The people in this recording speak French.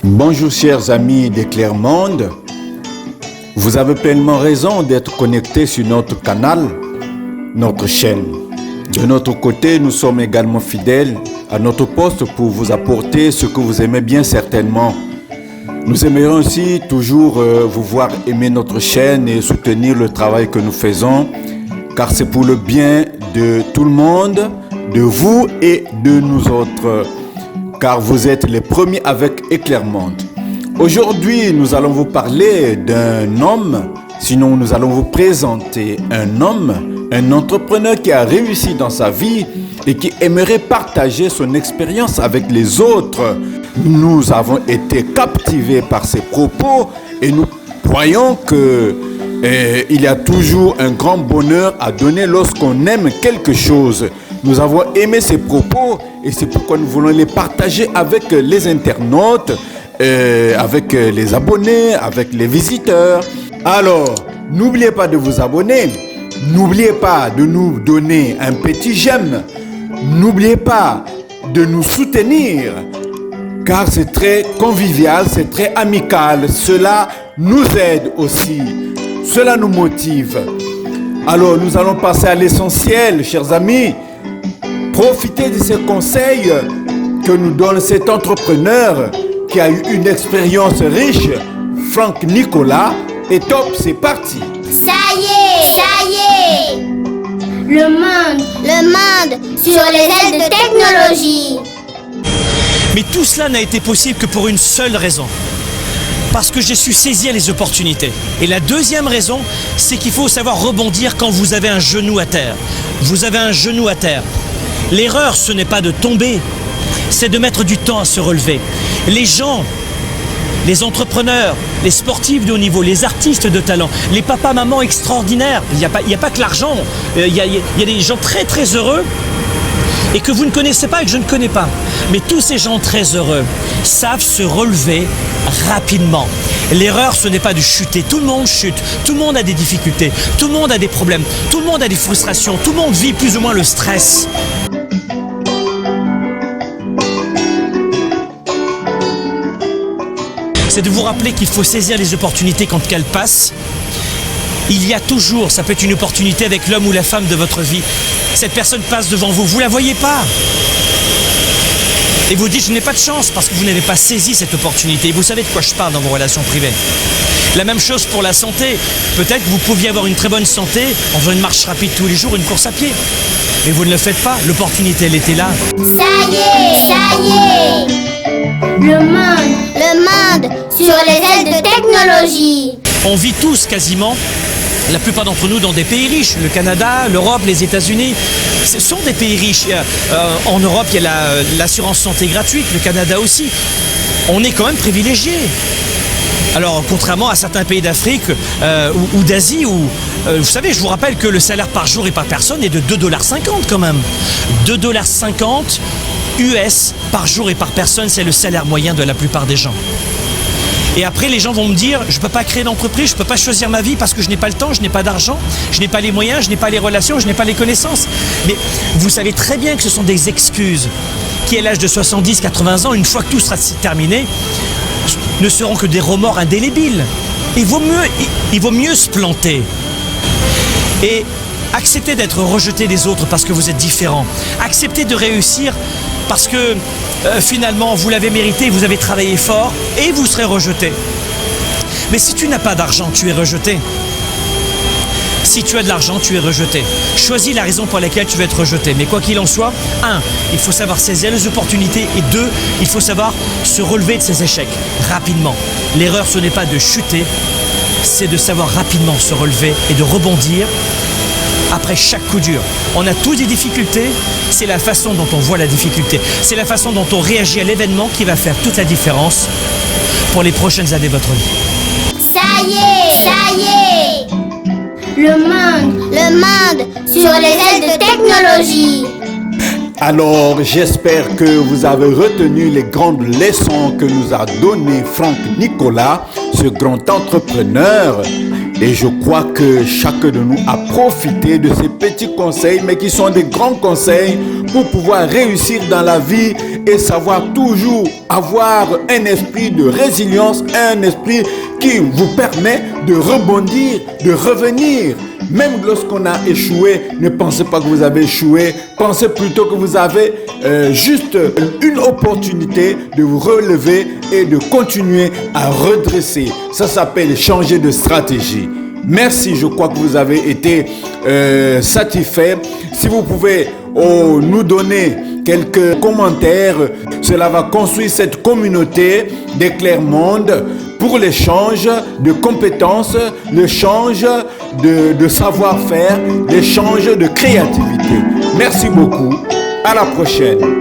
Bonjour chers amis d'Éclairmonde, vous avez pleinement raison d'être connectés sur notre canal, notre chaîne. De notre côté, nous sommes également fidèles à notre poste pour vous apporter ce que vous aimez bien certainement. Nous aimerions aussi toujours vous voir aimer notre chaîne et soutenir le travail que nous faisons, car c'est pour le bien de tout le monde, de vous et de nous autres, car vous êtes les premiers avec Éclairmonde. Aujourd'hui, nous allons vous parler d'un homme, sinon nous allons vous présenter un homme, un entrepreneur qui a réussi dans sa vie et qui aimerait partager son expérience avec les autres. Nous avons été captivés par ses propos et nous croyons que il y a toujours un grand bonheur à donner lorsqu'on aime quelque chose. Nous avons aimé ses propos et c'est pourquoi nous voulons les partager avec les internautes, avec les abonnés, avec les visiteurs. Alors, n'oubliez pas de vous abonner. N'oubliez pas de nous donner un petit j'aime. N'oubliez pas de nous soutenir, car c'est très convivial, c'est très amical. Cela nous aide aussi. Cela nous motive. Alors, nous allons passer à l'essentiel, chers amis. Profitez de ces conseils que nous donne cet entrepreneur qui a eu une expérience riche, Franck Nicolas. Et top, c'est parti. Ça y est. Le monde sur les ailes de technologie. Mais tout cela n'a été possible que pour une seule raison. Parce que j'ai su saisir les opportunités. Et la deuxième raison, c'est qu'il faut savoir rebondir quand vous avez un genou à terre. Vous avez un genou à terre. L'erreur, ce n'est pas de tomber, c'est de mettre du temps à se relever. Les gens, les entrepreneurs, les sportifs de haut niveau, les artistes de talent, les papas, mamans extraordinaires, il n'y a pas que l'argent, il y a des gens très très heureux et que vous ne connaissez pas et que je ne connais pas. Mais tous ces gens très heureux savent se relever rapidement. L'erreur, ce n'est pas de chuter. Tout le monde chute, tout le monde a des difficultés, tout le monde a des problèmes, tout le monde a des frustrations, tout le monde vit plus ou moins le stress. C'est de vous rappeler qu'il faut saisir les opportunités quand elles passent. Il y a toujours, ça peut être une opportunité avec l'homme ou la femme de votre vie. Cette personne passe devant vous, vous ne la voyez pas. Et vous dites, je n'ai pas de chance parce que vous n'avez pas saisi cette opportunité. Et vous savez de quoi je parle dans vos relations privées. La même chose pour la santé. Peut-être que vous pouviez avoir une très bonne santé en faisant une marche rapide tous les jours, une course à pied. Mais vous ne le faites pas, l'opportunité, elle était là. Ça y est. Le monde sur les ailes de technologie. On vit tous quasiment, la plupart d'entre nous, dans des pays riches. Le Canada, l'Europe, les États-Unis, ce sont des pays riches. En Europe, il y a l'assurance santé gratuite, le Canada aussi. On est quand même privilégiés. Alors, contrairement à certains pays d'Afrique ou d'Asie, où, vous savez, je vous rappelle que le salaire par jour et par personne est de 2,50 $ quand même. 2,50 $ US par jour et par personne, c'est le salaire moyen de la plupart des gens. Et après, les gens vont me dire, je ne peux pas créer d'entreprise, je ne peux pas choisir ma vie parce que je n'ai pas le temps, je n'ai pas d'argent, je n'ai pas les moyens, je n'ai pas les relations, je n'ai pas les connaissances. Mais vous savez très bien que ce sont des excuses qui, à l'âge de 70, 80 ans, une fois que tout sera terminé, ne seront que des remords indélébiles. Il vaut mieux se planter et accepter d'être rejeté des autres parce que vous êtes différent. Accepter de réussir parce que finalement vous l'avez mérité, vous avez travaillé fort et vous serez rejeté. Mais si tu n'as pas d'argent, tu es rejeté. Si tu as de l'argent, tu es rejeté. Choisis la raison pour laquelle tu veux être rejeté. Mais quoi qu'il en soit, 1, il faut savoir saisir les opportunités et 2, il faut savoir se relever de ses échecs rapidement. L'erreur, ce n'est pas de chuter, c'est de savoir rapidement se relever et de rebondir après chaque coup dur. On a tous des difficultés, c'est la façon dont on voit la difficulté. C'est la façon dont on réagit à l'événement qui va faire toute la différence pour les prochaines années de votre vie. Ça y est. Le monde sur les ailes de technologie. Alors, j'espère que vous avez retenu les grandes leçons que nous a données Franck Nicolas, ce grand entrepreneur. Et je crois que chacun de nous a profité de ces petits conseils, mais qui sont des grands conseils pour pouvoir réussir dans la vie et savoir toujours avoir un esprit de résilience, un esprit qui vous permet de rebondir, de revenir. Même lorsqu'on a échoué, ne pensez pas que vous avez échoué, pensez plutôt que vous avez juste une opportunité de vous relever et de continuer à redresser. Ça s'appelle changer de stratégie. Merci, je crois que vous avez été satisfait. Si vous pouvez nous donner quelques commentaires, cela va construire cette communauté d'Éclairmonde pour l'échange de compétences, l'échange de savoir-faire, l'échange de créativité. Merci beaucoup. À la prochaine.